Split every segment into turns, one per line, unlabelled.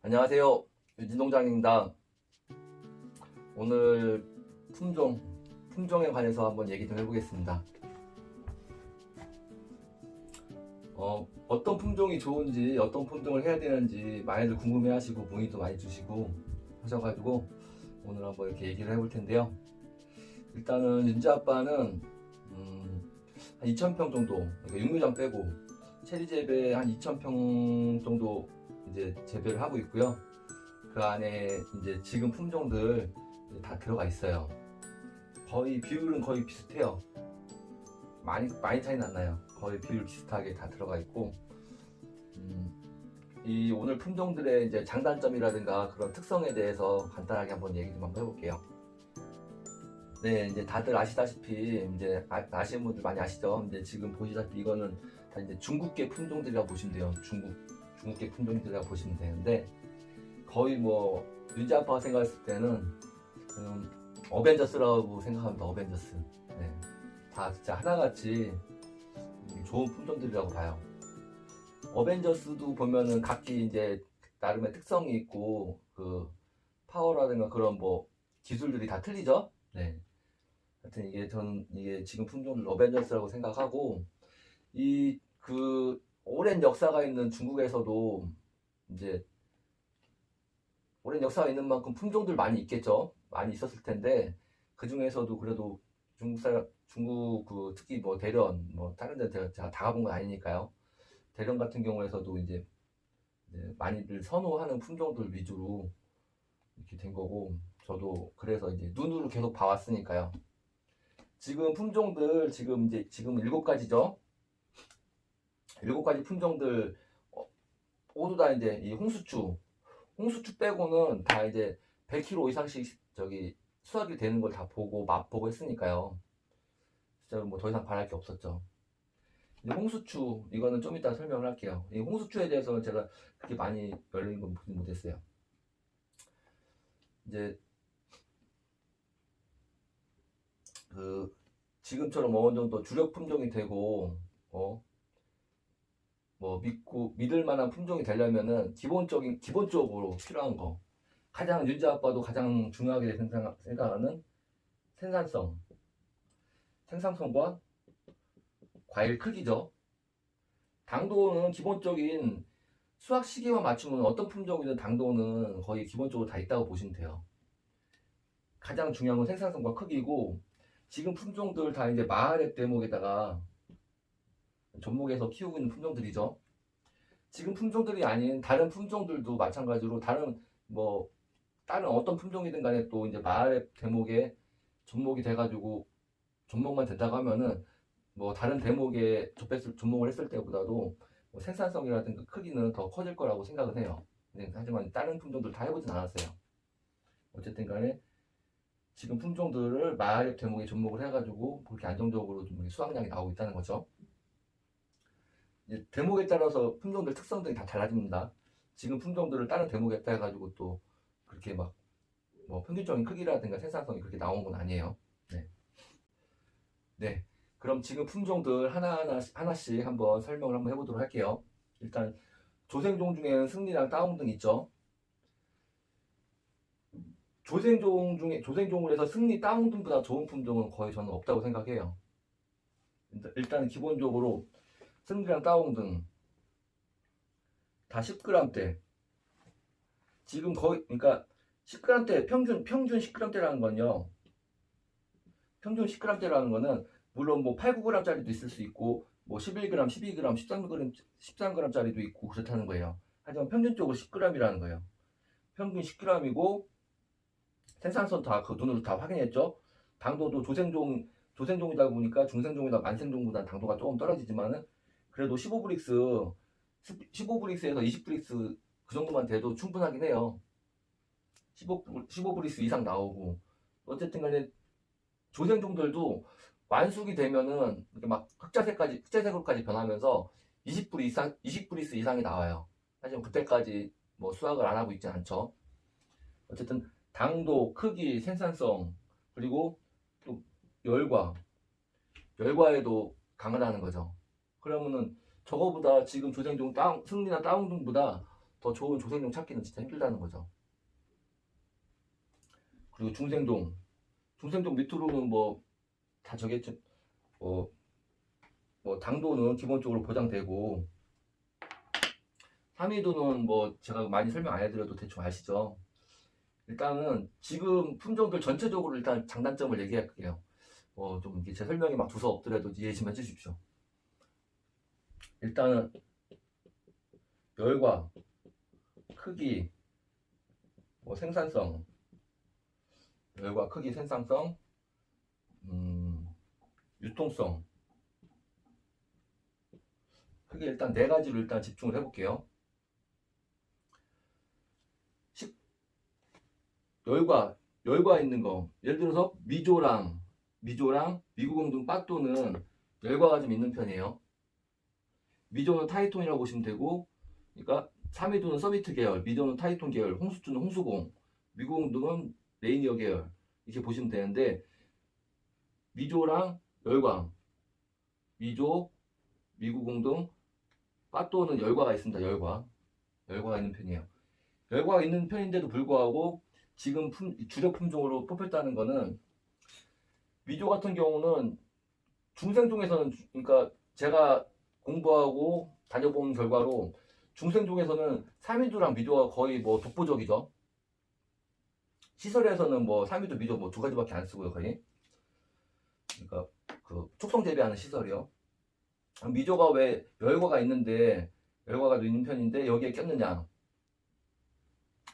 안녕하세요. 유진농장입니다. 오늘 품종에 관해서 한번 얘기 좀 해보겠습니다. 어떤 품종이 좋은지, 어떤 품종을 해야 되는지 많이들 궁금해 하시고 문의도 많이 주시고 하셔가지고 오늘 한번 이렇게 얘기를 해볼 텐데요. 일단은 윤지 아빠는 한 2,000평 정도, 그러니까 육묘장 빼고 체리 재배 한 2,000평 정도 이제 재배를 하고 있고요. 그 안에 이제 지금 품종들 다 들어가 있어요. 거의 비율은 거의 비슷해요. 많이 차이는 안 나요. 거의 비율 비슷하게 다 들어가 있고, 이 오늘 품종들의 이제 장단점이라든가 그런 특성에 대해서 간단하게 한번 얘기 좀 한번 해볼게요. 네, 이제 다들 아시다시피 이제 아시는 분들 많이 아시죠? 이제 지금 보시다시피 이거는 다 이제 중국계 품종들이라고 보시면 돼요. 중국계 품종들이라고 보시면 되는데 거의 뭐 윤지 아빠가 생각했을 때는 어벤져스라고 생각합니다. 어벤져스. 네, 다 진짜 하나같이 좋은 품종들이라고 봐요. 어벤져스도 보면은 각기 이제 나름의 특성이 있고 그 파워라든가 그런 뭐 기술들이 다 틀리죠. 네. 하여튼 저는 이게 지금 품종들 어벤져스라고 생각하고 그 오랜 역사가 있는 중국에서도 이제 오랜 역사가 있는 만큼 품종들 많이 있겠죠. 많이 있었을 텐데 그 중에서도 그래도 중국 그 특히 뭐 대련 뭐 다른 데 제가 다 가본 건 아니니까요. 대련 같은 경우에서도 이제 많이들 선호하는 품종들 위주로 이렇게 된 거고 저도 그래서 이제 눈으로 계속 봐왔으니까요. 지금 품종들 지금 7가지죠. 7가지 품종들 모두 다 이제 이 홍수추 빼고는 다 이제 100kg 이상씩 수확이 되는 걸 다 보고 맛보고 했으니까요. 진짜 뭐 더 이상 바랄 게 없었죠. 이제 홍수추 이거는 좀 이따 설명을 할게요. 이 홍수추에 대해서는 제가 그렇게 많이 열린 건 보지 못했어요. 이제 그 지금처럼 어느 정도 주력 품종이 되고 뭐 믿을 만한 품종이 되려면은 기본적으로 필요한 거 가장 윤지 아빠도 가장 중요하게 생각하는 생산성과 과일 크기죠. 당도는 기본적인 수확 시기만 맞추면 어떤 품종이든 당도는 거의 기본적으로 다 있다고 보시면 돼요. 가장 중요한 건 생산성과 크기고 지금 품종들 다 이제 마을의 대목에다가 접목해서 키우고 있는 품종들이죠. 지금 품종들이 아닌 다른 품종들도 마찬가지로 다른 어떤 품종이든 간에 또 이제 마을의 대목에 접목이 돼가지고 접목만 된다고 하면은 뭐 다른 대목에 접목을 했을 때보다도 뭐 생산성이라든가 크기는 더 커질 거라고 생각은 해요. 하지만 다른 품종들 다 해보진 않았어요. 어쨌든 간에 지금 품종들을 마을의 대목에 접목을 해가지고 그렇게 안정적으로 좀 수확량이 나오고 있다는 거죠. 이제 대목에 따라서 품종들 특성들이 다 달라집니다. 지금 품종들을 다른 대목에 따라 가지고 또 그렇게 막 뭐 평균적인 크기라든가 생산성이 그렇게 나온 건 아니에요. 네. 네. 그럼 지금 품종들 하나씩 한번 설명을 한번 해보도록 할게요. 일단 조생종 중에는 승리랑 따옹등 있죠. 조생종을 해서 승리 따옹등보다 좋은 품종은 거의 저는 없다고 생각해요. 일단 기본적으로 승리랑 따옹등 다 10g대. 지금 거의 그러니까 10g대 평균 10g대라는 건요. 평균 10g대라는 거는 물론 뭐 8, 9g짜리도 있을 수 있고 뭐 11g, 12g, 13g짜리도 있고 그렇다는 거예요. 하지만 평균적으로 10g이라는 거예요. 평균 10g이고 생산성 다 그 눈으로 다 확인했죠. 당도도 조생종이다 보니까 중생종이나 만생종보다 당도가 조금 떨어지지만은 그래도 15브릭스에서 20브릭스 그 정도만 돼도 충분하긴 해요. 15브릭스 이상 나오고 어쨌든 간에 조생종들도 완숙이 되면은 이렇게 막 흑자색으로까지 변하면서 20브릭스 이상이 나와요. 하지만 그때까지 뭐 수확을 안 하고 있지 않죠. 어쨌든 당도, 크기, 생산성 그리고 또 열과에도 강하다는 거죠. 그러면은 저거보다 지금 승리나 따옹등보다 더 좋은 조생종 찾기는 진짜 힘들다는 거죠. 그리고 중생종 밑으로는 뭐 다 저겠죠. 뭐, 뭐 당도는 기본적으로 보장되고, 삼위도는 뭐 제가 많이 설명 안 해드려도 대충 아시죠. 일단은 지금 품종들 전체적으로 일단 장단점을 얘기할게요. 좀 이렇게 제 설명이 막 두서 없더라도 이해 좀 해주십시오. 일단은 열과 크기, 뭐 생산성, 열과 크기, 생산성, 유통성. 크게 일단 네 가지로 일단 집중을 해볼게요. 열과 있는 거. 예를 들어서 미조랑 미구공 등 빠또는 열과가 좀 있는 편이에요. 미조는 타이톤이라고 보시면 되고, 그러니까 삼위도는 서비트 계열, 미조는 타이톤 계열, 홍수주는 홍수공, 미구공 등은 레이니어 계열 이렇게 보시면 되는데, 미조랑 열과, 미조, 미구공 등 빠또는 열과가 있습니다. 열과가 있는 편이에요. 열과가 있는 편인데도 불구하고 지금 주력 품종으로 뽑혔다는 거는, 미조 같은 경우는 중생종에서는, 그러니까 제가 공부하고 다녀본 결과로 중생종에서는 삼위도랑 미조가 거의 뭐 독보적이죠. 시설에서는 뭐 삼위도, 미조 뭐 두 가지밖에 안 쓰고요, 거의. 그러니까 그 축성 재배하는 시설이요. 미조가 왜 열과가 있는 편인데 여기에 꼈느냐?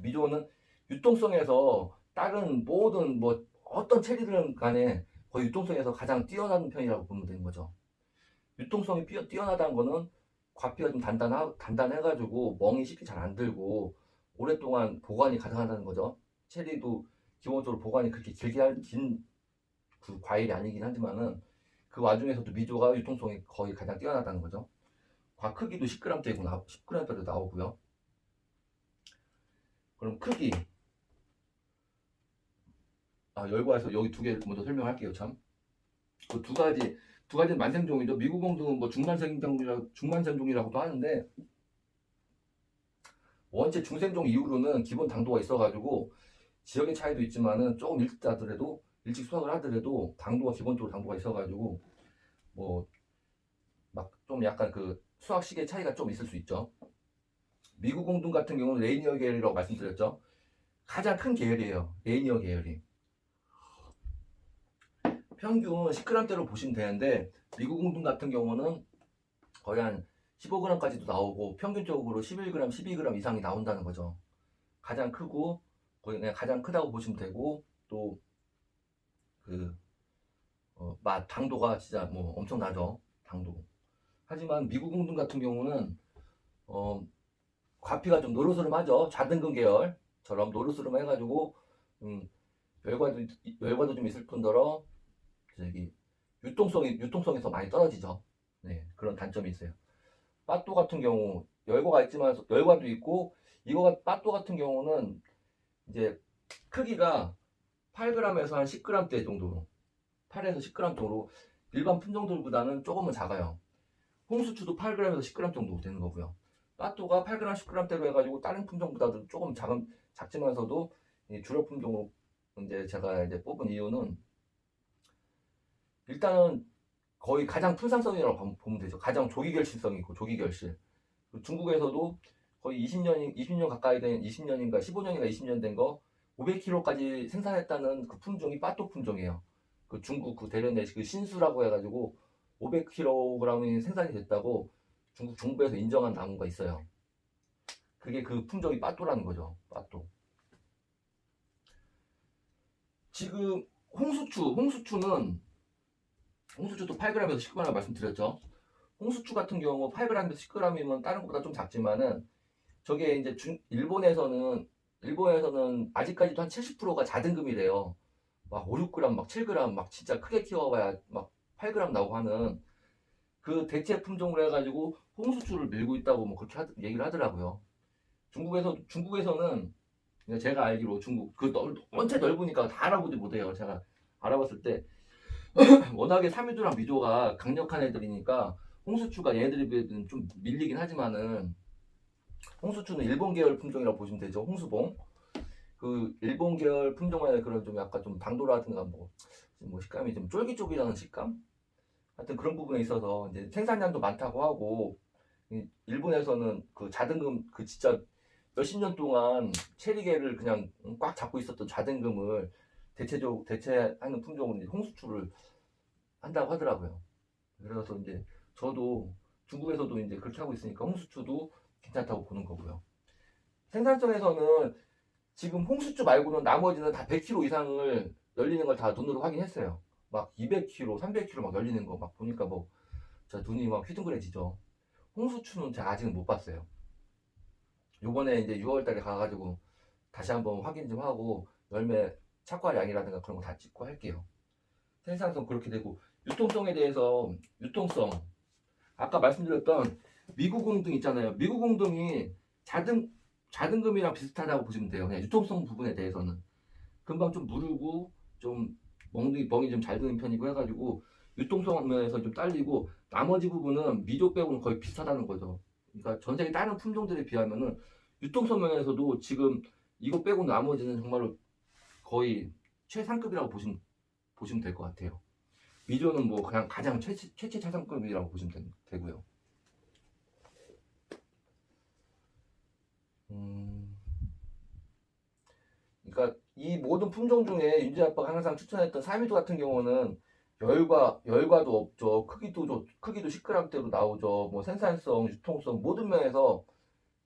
미조는 유통성에서 다른 모든 뭐 어떤 체리들은 간에 거의 유통성에서 가장 뛰어난 편이라고 보면 되는 거죠. 유통성이 뛰어나다는 거는 과피가 좀 단단해가지고 멍이 쉽게 잘 안 들고 오랫동안 보관이 가능하다는 거죠. 체리도 기본적으로 보관이 그렇게 긴 그 과일이 아니긴 하지만은 그 와중에서도 미조가 유통성이 거의 가장 뛰어나다는 거죠. 과 크기도 10g대로 나오고요. 그럼 크기. 열과에서 여기 두 개 먼저 설명할게요, 참. 그 두 가지는 만생종이죠. 미구공등은 뭐 중만생종이라고도 하는데, 원체 중생종 이후로는 기본 당도가 있어가지고 지역의 차이도 있지만은 조금 일찍 수확을 하더라도 기본적으로 당도가 있어가지고 뭐 막 좀 약간 그 수확 시기의 차이가 좀 있을 수 있죠. 미구공등 같은 경우는 레이니어 계열이라고 말씀드렸죠. 가장 큰 계열이에요. 레이니어 계열이. 평균 10g대로 보시면 되는데, 미구공등 같은 경우는 거의 한 15g까지도 나오고 평균적으로 11g, 12g 이상이 나온다는 거죠. 가장 크고 거의 그냥 가장 크다고 보시면 되고, 또 그 맛 당도가 진짜 뭐 엄청나죠. 당도. 하지만 미구공등 같은 경우는 과피가 좀 노르스름하죠. 좌등근 계열처럼 노르스름해가지고 열과도 좀 있을 뿐더러 저기 유통성에서 많이 떨어지죠. 네, 그런 단점이 있어요. 빠또 같은 경우 열과가 있지만 열과도 있고, 빠또 같은 경우는 이제 크기가 8g에서 한 10g대 정도로, 8에서 10g 정도로 일반 품종들보다는 조금은 작아요. 홍수추도 8g에서 10g 정도 되는 거고요. 빠또가 8g, 10g대로 해가지고 다른 품종보다도 조금 작지만서도 주력 품종으로 이제 제가 이제 뽑은 이유는, 일단은 거의 가장 풀상성이라고 보면 되죠. 가장 조기 결실성이고, 조기 결실. 중국에서도 거의 20년 가까이 된, 20년인가 15년인가 20년 된 거 500kg까지 생산했다는 그 품종이 빠또 품종이에요. 그 중국 그 대련의 그 신수라고 해가지고 500kg이 생산이 됐다고 중국 정부에서 인정한 나무가 있어요. 그게 그 품종이 빠또라는 거죠. 빠또. 지금 홍수추도 8g에서 10g 말씀드렸죠. 홍수추 같은 경우 8g에서 10g이면 다른 것보다 좀 작지만은, 저게 이제 일본에서는 아직까지도 한 70%가 자등급이래요. 막 5, 6g, 막 7g, 막 진짜 크게 키워봐야 막 8g 나오고 하는 그 대체 품종으로 해가지고 홍수추를 밀고 있다고 뭐 그렇게 얘기를 하더라고요. 중국에서는 제가 알기로 중국 원체 넓으니까 다 알아보지 못해요. 제가 알아봤을 때 워낙에 삼위도랑 미조가 강력한 애들이니까 홍수추가 얘네들에 비해서는 좀 밀리긴 하지만은, 홍수추는 일본 계열 품종이라고 보시면 되죠. 홍수봉. 그 일본 계열 품종만의 그런 좀 약간 좀 당도라든가 뭐 식감이 좀 쫄깃쫄깃하는 식감? 하여튼 그런 부분에 있어서 이제 생산량도 많다고 하고 일본에서는 그 자등금 그 진짜 몇십 년 동안 체리계를 그냥 꽉 잡고 있었던 자등금을 대체하는 품종으로 이제 홍수추를 한다고 하더라고요. 그래서 이제 저도 중국에서도 이제 그렇게 하고 있으니까 홍수추도 괜찮다고 보는 거고요. 생산성에서는 지금 홍수추 말고는 나머지는 다 100kg 이상을 열리는 걸 다 눈으로 확인했어요. 막 200kg, 300kg 막 열리는 거 막 보니까 뭐 저 눈이 막 휘둥그레지죠. 홍수추는 제가 아직은 못 봤어요. 요번에 이제 6월 달에 가가지고 다시 한번 확인 좀 하고 열매 착과량이라든가 그런 거 다 찍고 할게요. 생산성 그렇게 되고 유통성에 대해서 유통성 아까 말씀드렸던 미구공등 있잖아요. 미구공등이 자등금이랑 비슷하다고 보시면 돼요. 그냥 유통성 부분에 대해서는 금방 좀 무르고 좀 멍이 좀 잘 드는 편이고 해가지고 유통성 면에서 좀 딸리고 나머지 부분은 미조 빼고는 거의 비슷하다는 거죠. 그러니까 전 세계 다른 품종들에 비하면은 유통성 면에서도 지금 이거 빼고 나머지는 정말로 거의 최상급이라고 보시면 될 것 같아요. 미조는 뭐 그냥 가장 최치 차상급이라고 보시면 되고요. 그러니까 이 모든 품종 중에 윤재 아빠가 항상 추천했던 사미도 같은 경우는 열과도 없죠. 크기도 10g대로 나오죠. 뭐 생산성, 유통성 모든 면에서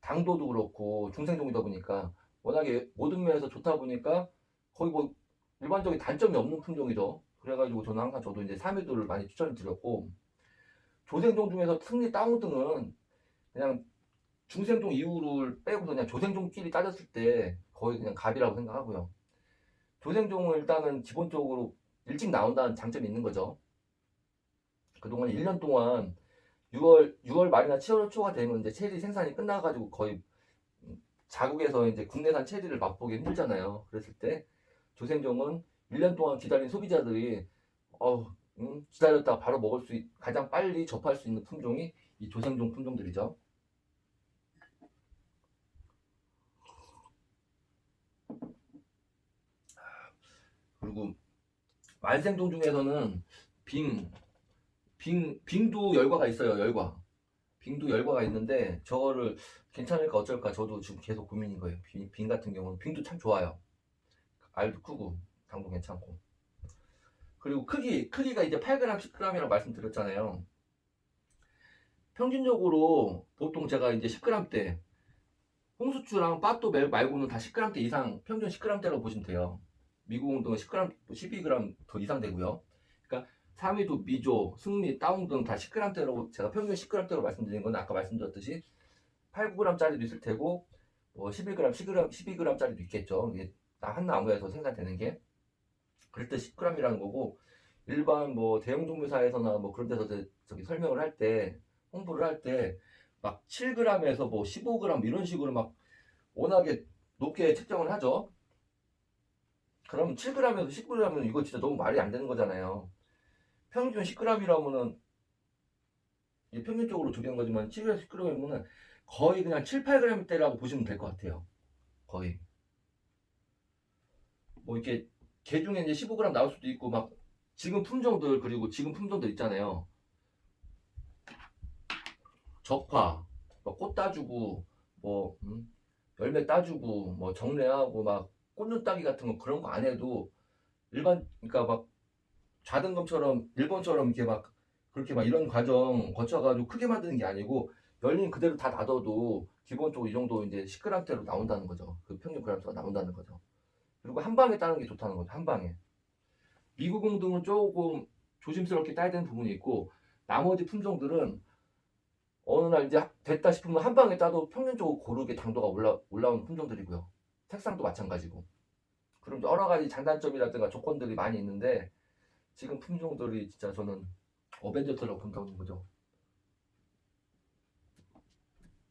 당도도 그렇고 중생종이다 보니까 워낙에 모든 면에서 좋다 보니까 거의 뭐 일반적인 단점이 없는 품종이죠. 그래가지고 저는 항상 저도 이제 사미도를 많이 추천을 드렸고 조생종 중에서 특리 다운등은 그냥 중생종 이후를 빼고 그냥 조생종끼리 따졌을 때 거의 그냥 갑이라고 생각하고요. 조생종은 일단은 기본적으로 일찍 나온다는 장점이 있는 거죠. 그동안 1년 동안 6월 말이나 7월 초가 되면 이제 체리 생산이 끝나가지고 거의 자국에서 이제 국내산 체리를 맛보기 힘들잖아요. 그랬을 때 조생종은 1년 동안 기다린 소비자들이 기다렸다가 바로 가장 빨리 접할 수 있는 품종이 이 조생종 품종들이죠. 그리고 말생종 중에서는 빙도 열과가 있어요. 빙도 열과가 있는데 저거를 괜찮을까 어쩔까 저도 지금 계속 고민인 거예요. 빙 같은 경우는 빙도 참 좋아요. 알도 크고 당도 괜찮고. 그리고 크기가 이제 8g, 10g이라고 말씀드렸잖아요. 평균적으로 보통 제가 이제 10g대 홍수추랑 빠또 말고는 다 10g대 이상 평균 10g대라고 보시면 돼요. 미국 운동은 10g, 12g 더 이상 되고요. 그러니까 삼위도, 미조, 승리, 다운 등 다 10g대로 제가 평균 10g대로 말씀드린 건 아까 말씀드렸듯이 8, 9g짜리도 있을 테고 11g, 12g짜리도 있겠죠. 이게 한 나무에서 생산되는 게 그럴 때 10g이라는 거고 일반 뭐 대형 종묘사에서나 뭐 그런 데서 저기 설명을 할 때 홍보를 할 때 막 7g에서 뭐 15g 이런 식으로 막 워낙에 높게 책정을 하죠. 그럼 7g에서 19g은 이거 진짜 너무 말이 안 되는 거잖아요. 평균 10g이라면은 평균적으로 조리한 거지만 7에서 10g이면은 거의 그냥 7, 8g대라고 보시면 될 것 같아요. 거의. 뭐 이렇게 개 중에 이제 15g 나올 수도 있고 막 지금 품종들 있잖아요. 적화, 꽃 따주고 열매 따주고 정례하고 막 꽃눈 따기 같은 거 그런 거 안 해도 그러니까 막 좌등검처럼 일본처럼 이렇게 막 그렇게 막 이런 과정 거쳐가지고 크게 만드는 게 아니고 열린 그대로 다 놔둬도 기본적으로 이 정도 이제 10g대로 나온다는 거죠. 그 평균 그램수가 나온다는 거죠. 그리고 한 방에 따는 게 좋다는 거죠. 한 방에. 미국응 등은 조금 조심스럽게 따야 되는 부분이 있고 나머지 품종들은 어느 날 이제 됐다 싶으면 한 방에 따도 평균적으로 고르게 당도가 올라오는 품종들이고요. 색상도 마찬가지고. 그럼 여러 가지 장단점이라든가 조건들이 많이 있는데 지금 품종들이 진짜 저는 어벤져스라고 본다는 거죠.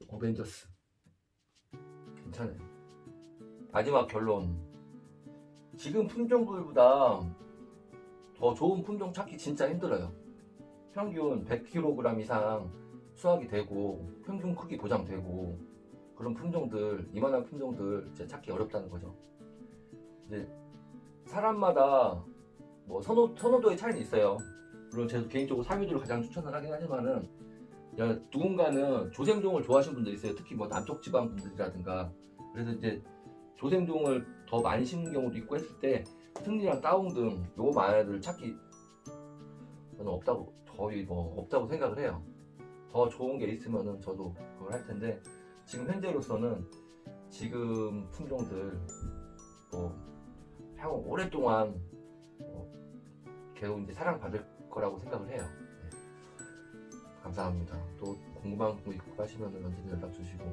어벤져스. 괜찮아요. 마지막 결론. 지금 품종들보다 더 좋은 품종 찾기 진짜 힘들어요. 평균 100kg 이상 수확이 되고 평균 크기 보장되고 그런 품종들, 이만한 품종들 이제 찾기 어렵다는 거죠. 이제 사람마다 뭐 선호도의 차이는 있어요. 물론 제가 개인적으로 사유들을 가장 추천을 하긴 하지만은 누군가는 조생종을 좋아하시는 분들이 있어요. 특히 뭐 남쪽 지방 분들이라든가. 그래서 이제 조생종을 더 많이 심는 경우도 있고 했을 때 승리랑 따옹등 요 마야를 찾기 저는 거의 뭐 없다고 생각을 해요. 더 좋은 게 있으면은 저도 그걸 할 텐데 지금 현재로서는 지금 품종들 뭐 향후 오랫동안 계속 이제 사랑받을 거라고 생각을 해요. 네. 감사합니다. 또 궁금한 거 있고 하시면 언제든 연락 주시고